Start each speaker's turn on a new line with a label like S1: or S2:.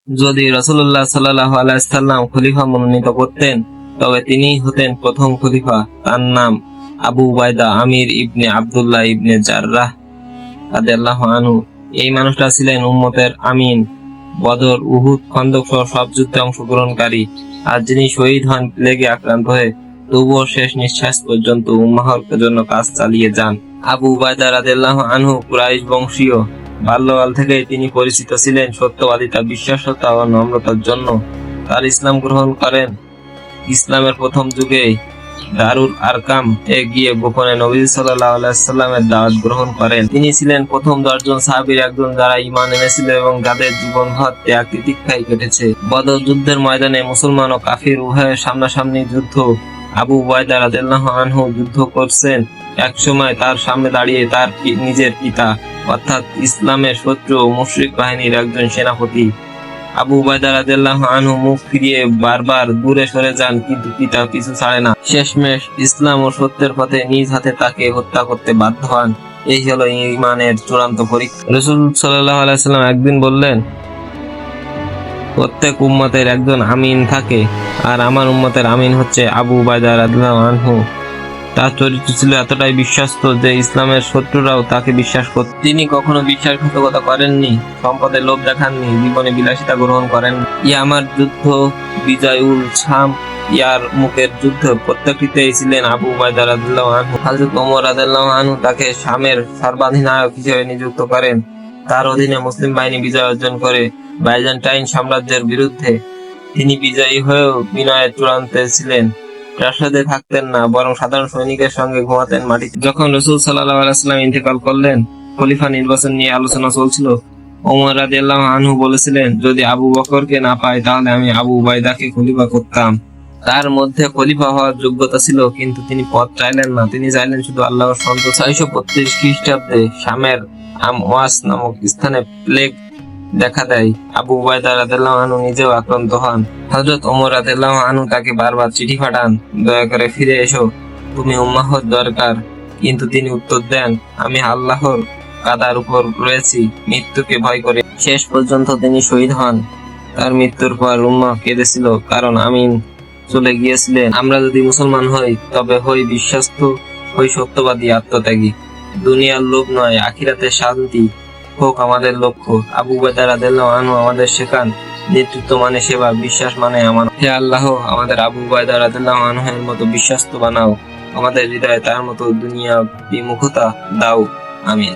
S1: যদি রাসূলুল্লাহ সাল্লাল্লাহু আলাইহি সাল্লাম খলিফা মনোনীত করতেন তবে তিনিই হতেন প্রথম খলিফা। তার নাম আবু উবাইদা আমির ইবনে আব্দুল্লাহ ইবনে জাররাহ রাদিয়াল্লাহু আনহু। এই মানুষটা ছিলেন উম্মতের আমিন, বদর, উহুদ, খন্দক সহ সব যুদ্ধে অংশগ্রহণকারী। আর যিনি শহীদ হন প্লেগে আক্রান্ত হয়ে, তবুও শেষ নিঃশ্বাস পর্যন্ত উম্মাহর জন্য কাজ চালিয়ে যান। আবু উবাইদা রাদিয়াল্লাহু আনহু কুরাইশ বংশীয়। বাল্যকাল থেকেই তিনি পরিচিত ছিলেন সত্যবাদিতা, বিশ্বাসতা ও নম্রতার জন্য। তার ইসলাম গ্রহণ করেন ইসলামের প্রথম যুগে দারুল আরকাম এ গিয়ে গোপনে নবী সাল্লাল্লাহু আলাইহি সাল্লামের দাওয়াত গ্রহণ করেন। তিনি ছিলেন প্রথম 10 জন সাহাবীর একজন যারা ঈমান এনেছিল এবং যাদের জীবনভর ত্যাগ তিতিক্ষায় কেটেছে। বদর যুদ্ধের ময়দানে মুসলমান ও কাফির উভয়ের সামনাসামনি যুদ্ধ। আবু উবাইদা রাদিয়াল্লাহু আনহু যুদ্ধ করছেন। একসময় তার সামনে দাঁড়িয়ে তার নিজের পিতা, অর্থাৎ ইসলামের শত্রু ও মুশরিক বাহিনীর একজন সেনাপতি। আবু উবাইদা রাদিয়াল্লাহু আনহু মুখ ফিরিয়ে বারবার দূরে সরে যান, কিন্তু পিতা পিছু ছাড়ে না। শেষমেশ ইসলাম ও সত্যের পথে নিজ হাতে তাকে হত্যা করতে বাধ্য হন। এই হলো ঈমানের চূড়ান্ত পরীক্ষা। রাসূল সাল্লাল্লাহু আলাইহি সাল্লাম একদিন বললেন, প্রত্যেক উম্মতের একজন আমিন থাকে, আর আমার উম্মতের আমিন হচ্ছে আবু উবাইদা রাদিয়াল্লাহু আনহু। তার চরিত্র ছিল এতটাই বিশ্বস্ত যে ইসলামের শত্রুরাও তাকে বিশ্বাস করত। তিনি কখনো বিশ্বাসঘাতকতা করেননি, সম্পদের লোভ দেখাননি, জীবনে বিলাসিতা গ্রহণ করেন। ইয়ামার যুদ্ধ, বিজয়উল শাম, ইয়ারমুকের যুদ্ধ প্রত্যেকটিতেই ছিলেন আবু উবাইদা রাদিয়াল্লাহু আনহু। হযরত ওমর রাদিয়াল্লাহু আনহু তাকে শামের সর্বাধিনায়ক হিসেবে নিযুক্ত করেন। তার অধীনে মুসলিম বাহিনী বিজয় অর্জন করে বাইজেন্টাইন সাম্রাজ্যের বিরুদ্ধে। তিনি বিজয়ী হয়েও বিনয়ের চূড়ান্তে ছিলেন। প্রাসাদে থাকতেন না, বরং সাধারণ সৈনিকের সঙ্গে ঘুমাতেন মাটিতে। যখন রাসূল সাল্লাল্লাহু আলাইহি ওয়াসাল্লাম ইন্তেকাল করলেন, খলিফা নির্বাচন নিয়ে আলোচনা চলছিল। ওমর রাদিয়াল্লাহু আনহু বলেছিলেন, যদি আবু বকরকে না পাই তাহলে আমি আবু উবাইদাকে খলিফা করতাম। তার মধ্যে খলিফা হওয়ার যোগ্যতা ছিল, কিন্তু তিনি পদ চাইলেন না। তিনি চাইলেন শুধু আল্লাহর সন্তুষ্টি। 635 খ্রিস্টাব্দে শামের আমওয়াস নামক স্থানে প্লেগ দেখা দেয়। আবু উবাইদা রাদিয়াল্লাহু আনহু নিজেও আক্রান্ত হন। হযরত ওমর রাদিয়াল্লাহু আনহু তাকে বারবার চিঠি পাঠান, দয়া করে ফিরে এসো, তুমি উম্মাহর দরকার। কিন্তু তিনি উত্তর দেন, আমি আল্লাহর কাদার উপর রয়েছি, মৃত্যুকে ভয় করে। শেষ পর্যন্ত তিনি শহীদ হন। তার মৃত্যুর পর উম্মাহ কেঁদেছিল, কারণ আমিন চলে গিয়েছিলেন। আমরা যদি মুসলমান হই তবে হই বিশ্বস্ত, হই সত্যবাদী, আত্মত্যাগী। দুনিয়ার লোভ নয়, আখিরাতের শান্তি হোক আমাদের লক্ষ্য। আবু উবাইদা রাদিয়াল্লাহু আনহু আমাদের শেখান, নেতৃত্ব মানে সেবা, বিশ্বাস মানে আমানত। হে আল্লাহ, আমাদের আবু উবাইদা রাদিয়াল্লাহু আনহু এর মতো বিশ্বস্ত বানাও, আমাদের হৃদয়ে তার মতো দুনিয়া বিমুখতা দাও। আমিন।